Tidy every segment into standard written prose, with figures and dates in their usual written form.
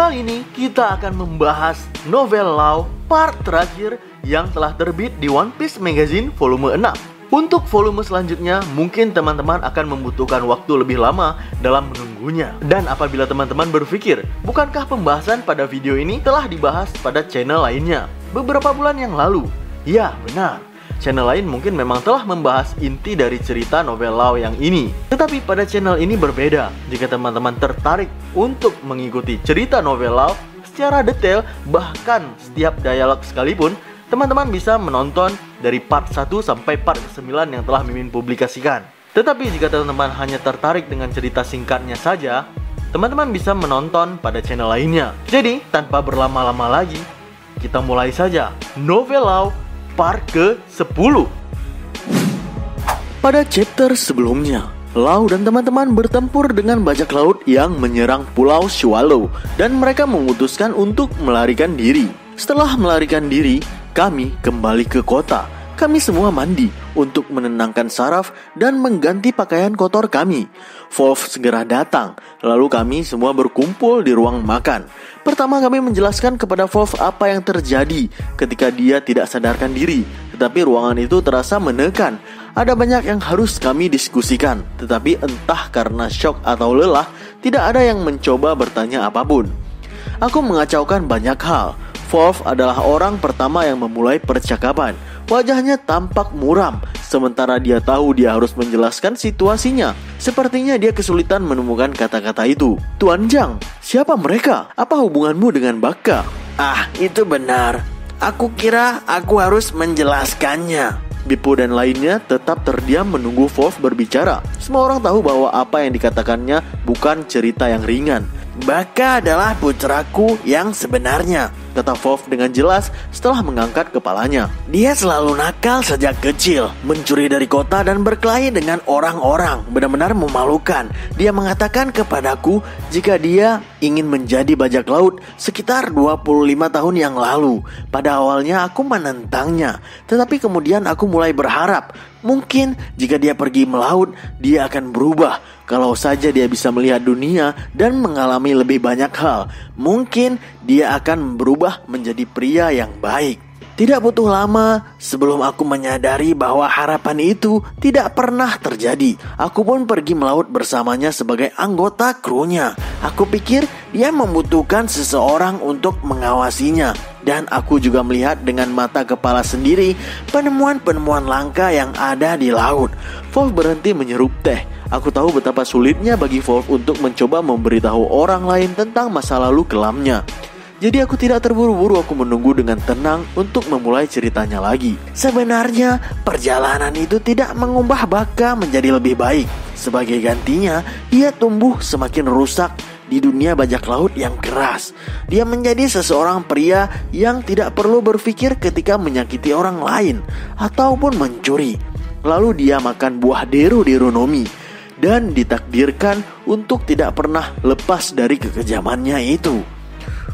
Kali ini kita akan membahas novel Law part terakhir yang telah terbit di One Piece Magazine volume 6. Untuk volume selanjutnya, mungkin teman-teman akan membutuhkan waktu lebih lama dalam menunggunya. Dan apabila teman-teman berpikir, bukankah pembahasan pada video ini telah dibahas pada channel lainnya beberapa bulan yang lalu? Ya, benar. Channel lain mungkin memang telah membahas inti dari cerita novel Law yang ini. Tetapi pada channel ini berbeda. Jika teman-teman tertarik untuk mengikuti cerita novel Law secara detail, bahkan setiap dialog sekalipun, teman-teman bisa menonton dari part 1 sampai part 9 yang telah Mimin publikasikan. Tetapi jika teman-teman hanya tertarik dengan cerita singkatnya saja, teman-teman bisa menonton pada channel lainnya. Jadi, tanpa berlama-lama lagi, kita mulai saja novel Law part ke-10. Pada chapter sebelumnya, Law dan teman-teman bertempur dengan bajak laut yang menyerang Pulau Swallow, dan mereka memutuskan untuk melarikan diri. Setelah melarikan diri, kami kembali ke kota. Kami semua mandi untuk menenangkan saraf dan mengganti pakaian kotor kami. Wolf segera datang, lalu kami semua berkumpul di ruang makan. Pertama kami menjelaskan kepada Wolf apa yang terjadi ketika dia tidak sadarkan diri. Tetapi ruangan itu terasa menekan. Ada banyak yang harus kami diskusikan. Tetapi entah karena syok atau lelah, tidak ada yang mencoba bertanya apapun. Aku mengacaukan banyak hal. Wolf adalah orang pertama yang memulai percakapan. Wajahnya tampak muram, sementara dia tahu dia harus menjelaskan situasinya. Sepertinya dia kesulitan menemukan kata-kata itu. Tuan Zhang, siapa mereka? Apa hubunganmu dengan Baka? Ah, itu benar. Aku kira aku harus menjelaskannya. Bippo dan lainnya tetap terdiam menunggu Wolf berbicara. Semua orang tahu bahwa apa yang dikatakannya bukan cerita yang ringan. Baka adalah putraku yang sebenarnya, kata Wolf dengan jelas setelah mengangkat kepalanya. Dia selalu nakal sejak kecil, mencuri dari kota dan berkelahi dengan orang-orang. Benar-benar memalukan. Dia mengatakan kepadaku jika dia ingin menjadi bajak laut sekitar 25 tahun yang lalu. Pada awalnya aku menentangnya, tetapi kemudian aku mulai berharap mungkin jika dia pergi melaut, dia akan berubah. Kalau saja dia bisa melihat dunia dan mengalami lebih banyak hal, mungkin dia akan berubah menjadi pria yang baik. Tidak butuh lama sebelum aku menyadari bahwa harapan itu tidak pernah terjadi. Aku pun pergi melaut bersamanya sebagai anggota krunya. Aku pikir dia membutuhkan seseorang untuk mengawasinya. Dan aku juga melihat dengan mata kepala sendiri penemuan-penemuan langka yang ada di laut. Wolf berhenti menyerup teh. Aku tahu betapa sulitnya bagi Wolf untuk mencoba memberitahu orang lain tentang masa lalu kelamnya. Jadi aku tidak terburu-buru, aku menunggu dengan tenang untuk memulai ceritanya lagi. Sebenarnya perjalanan itu tidak mengubah Baka menjadi lebih baik. Sebagai gantinya, ia tumbuh semakin rusak di dunia bajak laut yang keras. Dia menjadi seseorang pria yang tidak perlu berpikir ketika menyakiti orang lain ataupun mencuri. Lalu dia makan buah deru-derunomi dan ditakdirkan untuk tidak pernah lepas dari kekejamannya itu.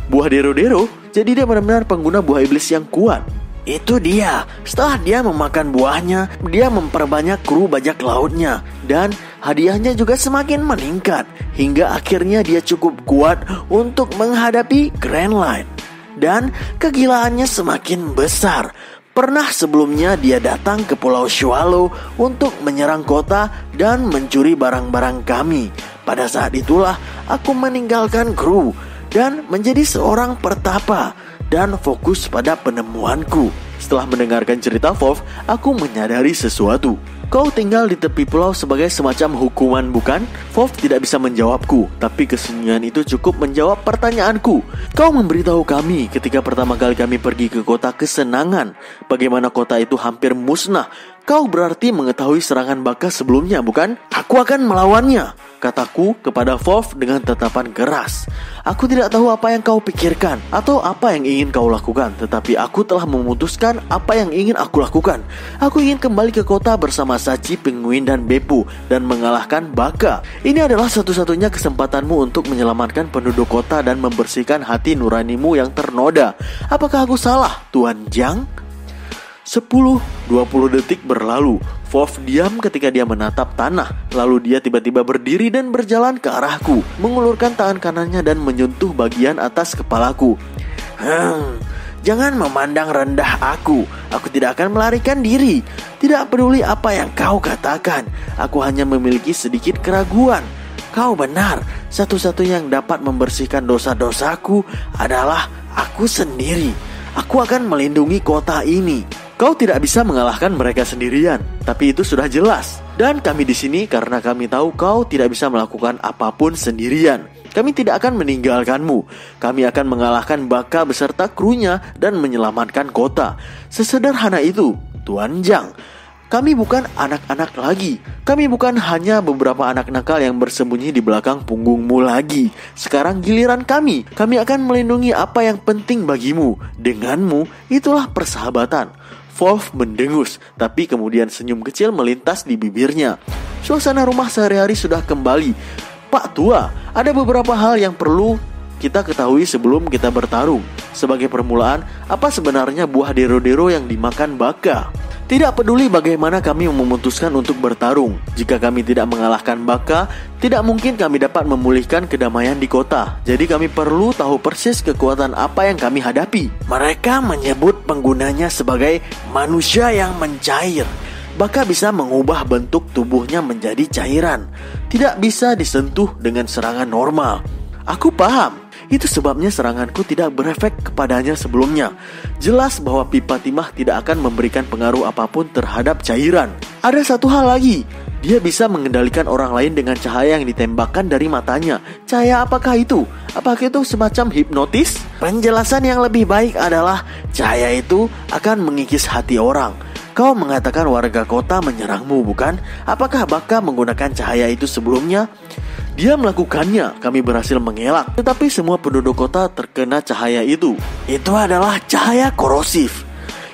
Buah dero-dero, jadi dia benar-benar pengguna buah iblis yang kuat. Itu dia. Setelah dia memakan buahnya, dia memperbanyak kru bajak lautnya. Dan hadiahnya juga semakin meningkat. Hingga akhirnya dia cukup kuat untuk menghadapi Grand Line. Dan kegilaannya semakin besar. Pernah sebelumnya dia datang ke Pulau Swallow untuk menyerang kota dan mencuri barang-barang kami. Pada saat itulah aku meninggalkan kru dan menjadi seorang pertapa dan fokus pada penemuanku. Setelah mendengarkan cerita Wolf, aku menyadari sesuatu. Kau tinggal di tepi pulau sebagai semacam hukuman, bukan? Wolf tidak bisa menjawabku, tapi kesunyian itu cukup menjawab pertanyaanku. Kau memberitahu kami ketika pertama kali kami pergi ke kota kesenangan, bagaimana kota itu hampir musnah. Kau berarti mengetahui serangan Baka sebelumnya, bukan? Aku akan melawannya, kataku kepada Wolf dengan tatapan keras. Aku tidak tahu apa yang kau pikirkan atau apa yang ingin kau lakukan, tetapi aku telah memutuskan apa yang ingin aku lakukan. Aku ingin kembali ke kota bersama Sachi, Penguin, dan Beppu dan mengalahkan Baka. Ini adalah satu-satunya kesempatanmu untuk menyelamatkan penduduk kota dan membersihkan hati nuranimu yang ternoda. Apakah aku salah, Tuan Zhang? 10-20 detik berlalu. Wolf diam ketika dia menatap tanah. Lalu dia tiba-tiba berdiri dan berjalan ke arahku, mengulurkan tangan kanannya dan menyentuh bagian atas kepalaku. Jangan memandang rendah aku. Aku tidak akan melarikan diri. Tidak peduli apa yang kau katakan. Aku hanya memiliki sedikit keraguan. Kau benar. Satu-satunya yang dapat membersihkan dosa-dosaku adalah aku sendiri. Aku akan melindungi kota ini. Kau tidak bisa mengalahkan mereka sendirian, tapi itu sudah jelas. Dan kami di sini karena kami tahu kau tidak bisa melakukan apapun sendirian. Kami tidak akan meninggalkanmu. Kami akan mengalahkan Baka beserta krunya dan menyelamatkan kota. Sesederhana itu, Tuan Zhang. Kami bukan anak-anak lagi. Kami bukan hanya beberapa anak nakal yang bersembunyi di belakang punggungmu lagi. Sekarang giliran kami. Kami akan melindungi apa yang penting bagimu. Denganmu, itulah persahabatan. Wolf mendengus, tapi kemudian senyum kecil melintas di bibirnya. Suasana rumah sehari-hari sudah kembali. Pak Tua, ada beberapa hal yang perlu kita ketahui sebelum kita bertarung. Sebagai permulaan, apa sebenarnya buah dero-dero yang dimakan Baka? Tidak peduli bagaimana kami memutuskan untuk bertarung. Jika kami tidak mengalahkan Baka, tidak mungkin kami dapat memulihkan kedamaian di kota. Jadi kami perlu tahu persis kekuatan apa yang kami hadapi. Mereka menyebut penggunanya sebagai manusia yang mencair. Baka bisa mengubah bentuk tubuhnya menjadi cairan. Tidak bisa disentuh dengan serangan normal. Aku paham. Itu sebabnya seranganku tidak berefek kepadanya sebelumnya. Jelas bahwa pipa timah tidak akan memberikan pengaruh apapun terhadap cairan. Ada satu hal lagi. Dia bisa mengendalikan orang lain dengan cahaya yang ditembakkan dari matanya. Cahaya apakah itu? Apakah itu semacam hipnotis? Penjelasan yang lebih baik adalah cahaya itu akan mengikis hati orang. Kau mengatakan warga kota menyerangmu, bukan? Apakah Baka menggunakan cahaya itu sebelumnya? Dia melakukannya, kami berhasil mengelak. Tetapi semua penduduk kota terkena cahaya itu. Itu adalah cahaya korosif.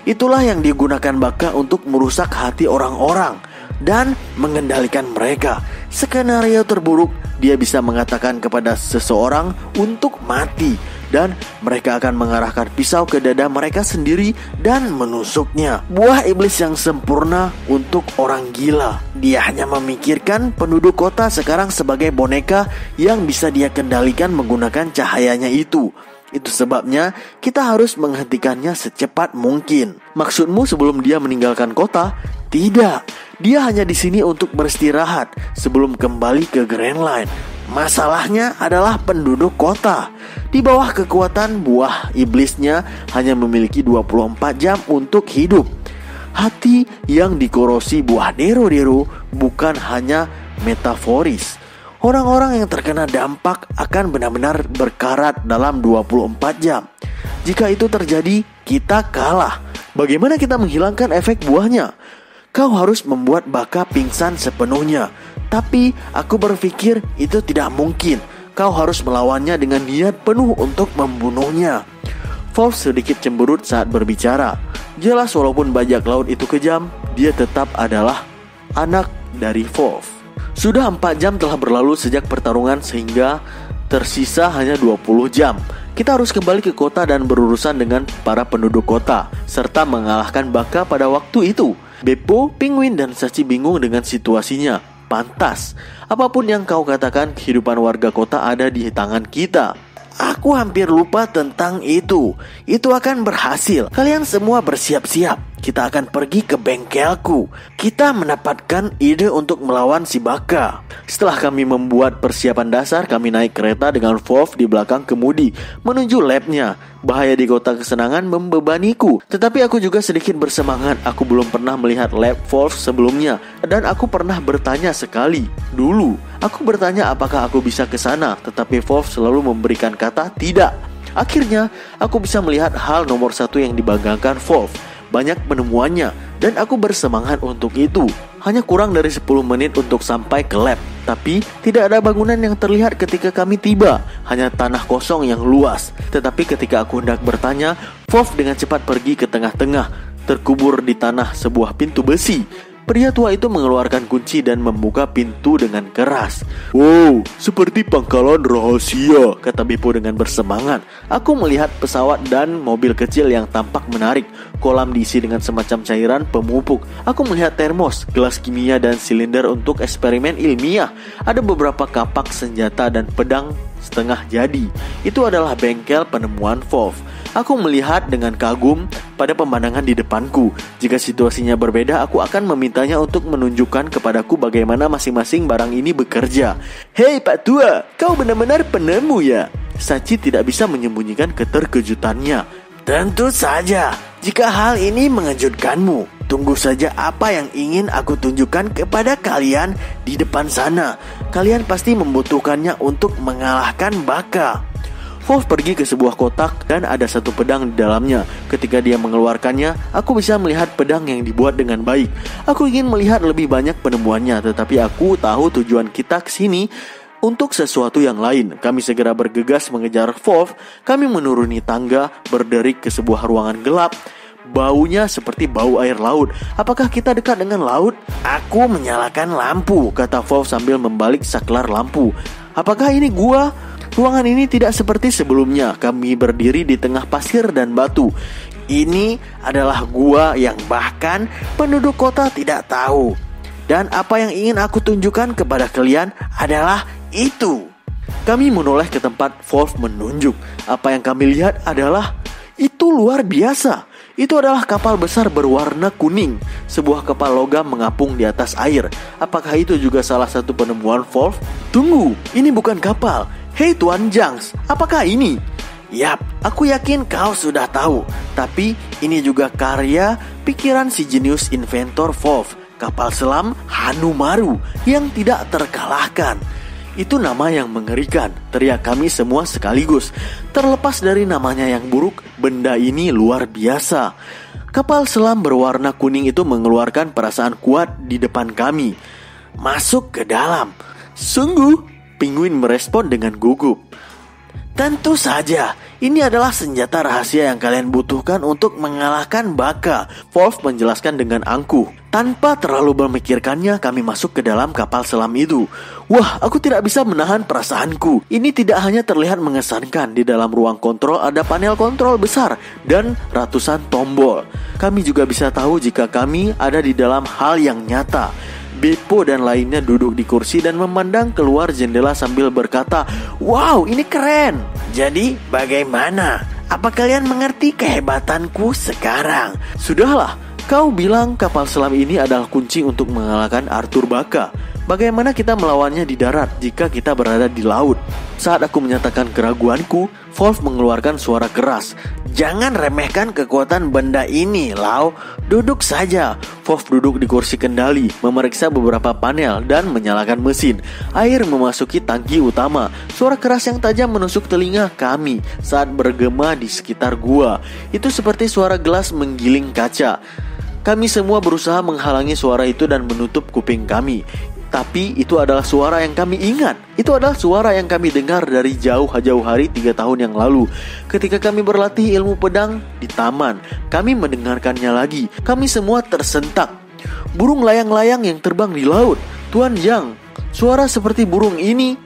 Itulah yang digunakan Baka untuk merusak hati orang-orang dan mengendalikan mereka. Skenario terburuk, dia bisa mengatakan kepada seseorang untuk mati, dan mereka akan mengarahkan pisau ke dada mereka sendiri dan menusuknya. Buah iblis yang sempurna untuk orang gila. Dia hanya memikirkan penduduk kota sekarang sebagai boneka yang bisa dia kendalikan menggunakan cahayanya itu. Itu sebabnya kita harus menghentikannya secepat mungkin. Maksudmu sebelum dia meninggalkan kota? Tidak, dia hanya di sini untuk beristirahat sebelum kembali ke Grand Line. Masalahnya adalah penduduk kota. Di bawah kekuatan buah iblisnya hanya memiliki 24 jam untuk hidup. Hati yang dikorosi buah dero-dero bukan hanya metaforis. Orang-orang yang terkena dampak akan benar-benar berkarat dalam 24 jam. Jika itu terjadi, kita kalah. Bagaimana kita menghilangkan efek buahnya? Kau harus membuat Baka pingsan sepenuhnya. Tapi aku berpikir itu tidak mungkin. Kau harus melawannya dengan niat penuh untuk membunuhnya. Wolf sedikit cemberut saat berbicara. Jelas walaupun bajak laut itu kejam, dia tetap adalah anak dari Wolf. Sudah 4 jam telah berlalu sejak pertarungan sehingga tersisa hanya 20 jam. Kita harus kembali ke kota dan berurusan dengan para penduduk kota, serta mengalahkan Baka pada waktu itu. Beppo, Penguin, dan Sachi bingung dengan situasinya. Pantas, apapun yang kau katakan, kehidupan warga kota ada di tangan kita. Aku hampir lupa tentang itu. Itu akan berhasil. Kalian semua bersiap-siap. Kita akan pergi ke bengkelku. Kita mendapatkan ide untuk melawan si Baka. Setelah kami membuat persiapan dasar, kami naik kereta dengan Wolf di belakang kemudi menuju labnya. Bahaya di kota kesenangan membebaniku, tetapi aku juga sedikit bersemangat. Aku belum pernah melihat lab Wolf sebelumnya, dan aku pernah bertanya sekali dulu. Aku bertanya apakah aku bisa ke sana, tetapi Wolf selalu memberikan kata tidak. Akhirnya, aku bisa melihat hal nomor satu yang dibanggakan Wolf. Banyak penemuannya, dan aku bersemangat untuk itu. Hanya kurang dari 10 menit untuk sampai ke lab. Tapi tidak ada bangunan yang terlihat ketika kami tiba. Hanya tanah kosong yang luas. Tetapi ketika aku hendak bertanya, Wolf dengan cepat pergi ke tengah-tengah. Terkubur di tanah sebuah pintu besi. Pria tua itu mengeluarkan kunci dan membuka pintu dengan keras. "Wow, seperti pangkalan rahasia," kata Beppo dengan bersemangat. Aku melihat pesawat dan mobil kecil yang tampak menarik. Kolam diisi dengan semacam cairan pemupuk. Aku melihat termos, gelas kimia, dan silinder untuk eksperimen ilmiah. Ada beberapa kapak senjata dan pedang setengah jadi. Itu adalah bengkel penemuan Wolf. Aku melihat dengan kagum pada pemandangan di depanku. Jika situasinya berbeda, aku akan memintanya untuk menunjukkan kepadaku bagaimana masing-masing barang ini bekerja. "Hei Pak Tua, kau benar-benar penemu ya?" Sachi tidak bisa menyembunyikan keterkejutannya. Tentu saja, jika hal ini mengejutkanmu, tunggu saja apa yang ingin aku tunjukkan kepada kalian di depan sana. Kalian pasti membutuhkannya untuk mengalahkan Baka. Wolf pergi ke sebuah kotak dan ada satu pedang di dalamnya. Ketika dia mengeluarkannya, aku bisa melihat pedang yang dibuat dengan baik. Aku ingin melihat lebih banyak penemuannya, tetapi aku tahu tujuan kita kesini untuk sesuatu yang lain. Kami segera bergegas mengejar Wolf. Kami menuruni tangga, berderik ke sebuah ruangan gelap. Baunya seperti bau air laut. Apakah kita dekat dengan laut? Aku menyalakan lampu, kata Wolf sambil membalik saklar lampu. Apakah ini gua? Ruangan ini tidak seperti sebelumnya. Kami berdiri di tengah pasir dan batu. Ini adalah gua yang bahkan penduduk kota tidak tahu. Dan apa yang ingin aku tunjukkan kepada kalian adalah itu. Kami menoleh ke tempat Wolf menunjuk. Apa yang kami lihat adalah itu luar biasa. Itu adalah kapal besar berwarna kuning. Sebuah kapal logam mengapung di atas air. Apakah itu juga salah satu penemuan Wolf? Tunggu, ini bukan kapal. Hei Tuan Jangs, apakah ini? Yap, aku yakin kau sudah tahu. Tapi ini juga karya pikiran si jenius inventor Wolf, kapal selam Hanumaru yang tidak terkalahkan. Itu nama yang mengerikan, teriak kami semua sekaligus. Terlepas dari namanya yang buruk, benda ini luar biasa. Kapal selam berwarna kuning itu mengeluarkan perasaan kuat di depan kami. Masuk ke dalam. Sungguh? Penguin merespon dengan gugup. Tentu saja, ini adalah senjata rahasia yang kalian butuhkan untuk mengalahkan Baka. Wolf menjelaskan dengan angkuh. Tanpa terlalu memikirkannya, kami masuk ke dalam kapal selam itu. Wah, aku tidak bisa menahan perasaanku. Ini tidak hanya terlihat mengesankan. Di dalam ruang kontrol ada panel kontrol besar dan ratusan tombol. Kami juga bisa tahu jika kami ada di dalam hal yang nyata. Beppo dan lainnya duduk di kursi dan memandang keluar jendela sambil berkata, "Wow, ini keren." Jadi bagaimana? Apa kalian mengerti kehebatanku sekarang? Sudahlah, kau bilang kapal selam ini adalah kunci untuk mengalahkan Arthur Baka. Bagaimana kita melawannya di darat jika kita berada di laut? Saat aku menyatakan keraguanku, Wolf mengeluarkan suara keras. "Jangan remehkan kekuatan benda ini, Lau. Duduk saja." Wolf duduk di kursi kendali, memeriksa beberapa panel dan menyalakan mesin. Air memasuki tangki utama. Suara keras yang tajam menusuk telinga kami saat bergema di sekitar gua. Itu seperti suara gelas menggiling kaca. Kami semua berusaha menghalangi suara itu dan menutup kuping kami. Tapi itu adalah suara yang kami ingat. Itu adalah suara yang kami dengar dari jauh-jauh hari 3 tahun yang lalu. Ketika kami berlatih ilmu pedang di taman, kami mendengarkannya lagi. Kami semua tersentak. Burung layang-layang yang terbang di laut. Tuan Yang, suara seperti burung ini.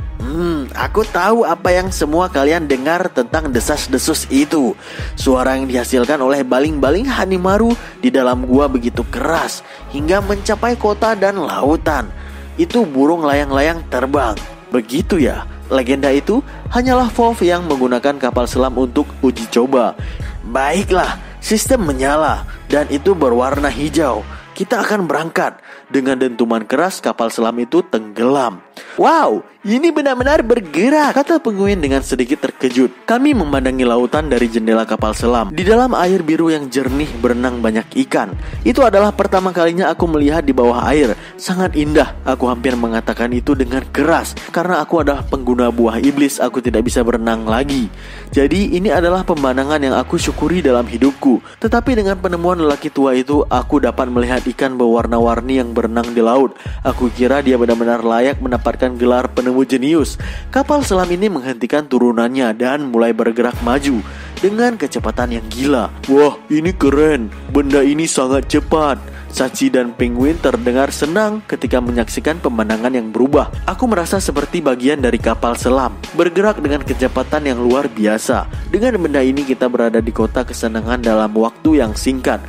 Aku tahu apa yang semua kalian dengar tentang desas-desus itu. Suara yang dihasilkan oleh baling-baling Hanumaru di dalam gua begitu keras hingga mencapai kota dan lautan. Itu burung layang-layang terbang. Begitu ya. Legenda itu hanyalah Wolf yang menggunakan kapal selam untuk uji coba. Baiklah, sistem menyala dan itu berwarna hijau. Kita akan berangkat. Dengan dentuman keras, kapal selam itu tenggelam. "Wow, ini benar-benar bergerak," kata penguin dengan sedikit terkejut. Kami memandangi lautan dari jendela kapal selam. Di dalam air biru yang jernih berenang banyak ikan. Itu adalah pertama kalinya aku melihat di bawah air. Sangat indah. Aku hampir mengatakan itu dengan keras. Karena aku adalah pengguna buah iblis, aku tidak bisa berenang lagi. Jadi ini adalah pemandangan yang aku syukuri dalam hidupku. Tetapi dengan penemuan lelaki tua itu, aku dapat melihat ikan berwarna-warni yang berenang di laut. Aku kira dia benar-benar layak mendapatkan gelar penemu jenius. Kapal selam ini menghentikan turunannya dan mulai bergerak maju dengan kecepatan yang gila. Wah, ini keren. Benda ini sangat cepat. Sachi dan penguin terdengar senang ketika menyaksikan pemandangan yang berubah. Aku merasa seperti bagian dari kapal selam, bergerak dengan kecepatan yang luar biasa. Dengan benda ini kita berada di kota kesenangan dalam waktu yang singkat.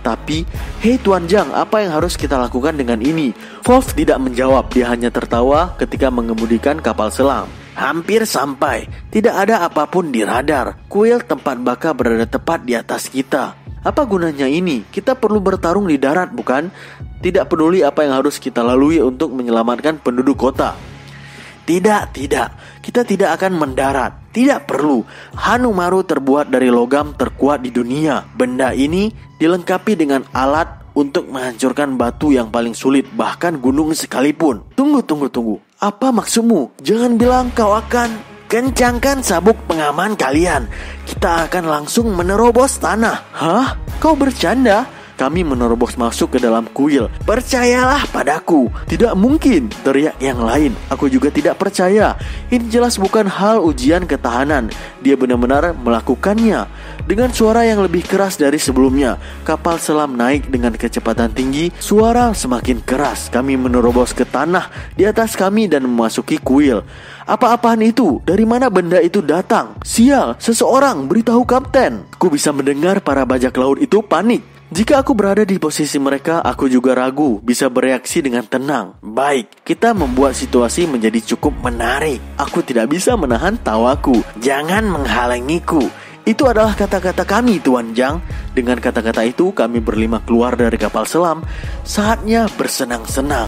Tapi, hei Tuan Zhang, apa yang harus kita lakukan dengan ini? Wolf tidak menjawab, dia hanya tertawa ketika mengemudikan kapal selam. Hampir sampai, tidak ada apapun di radar. Kuil tempat Baka berada tepat di atas kita. Apa gunanya ini? Kita perlu bertarung di darat, bukan? Tidak peduli apa yang harus kita lalui untuk menyelamatkan penduduk kota. Tidak. Kita tidak akan mendarat. Tidak perlu. Hanumaru terbuat dari logam terkuat di dunia. Benda ini dilengkapi dengan alat untuk menghancurkan batu yang paling sulit, bahkan gunung sekalipun. Tunggu. Apa maksudmu? Jangan bilang kau akan... Kencangkan sabuk pengaman kalian. Kita akan langsung menerobos tanah. Hah? Kau bercanda? Kami menerobos masuk ke dalam kuil. Percayalah padaku. Tidak mungkin, teriak yang lain. Aku juga tidak percaya. Ini jelas bukan hal ujian ketahanan. Dia benar-benar melakukannya. Dengan suara yang lebih keras dari sebelumnya, kapal selam naik dengan kecepatan tinggi. Suara semakin keras. Kami menerobos ke tanah di atas kami dan memasuki kuil. Apa-apaan itu? Dari mana benda itu datang? Sial, seseorang, beritahu kapten. Aku bisa mendengar para bajak laut itu panik. Jika aku berada di posisi mereka, aku juga ragu bisa bereaksi dengan tenang. Baik, kita membuat situasi menjadi cukup menarik. Aku tidak bisa menahan tawaku. Jangan menghalangiku. Itu adalah kata-kata kami, Tuan Zhang. Dengan kata-kata itu, kami berlima keluar dari kapal selam. Saatnya bersenang-senang.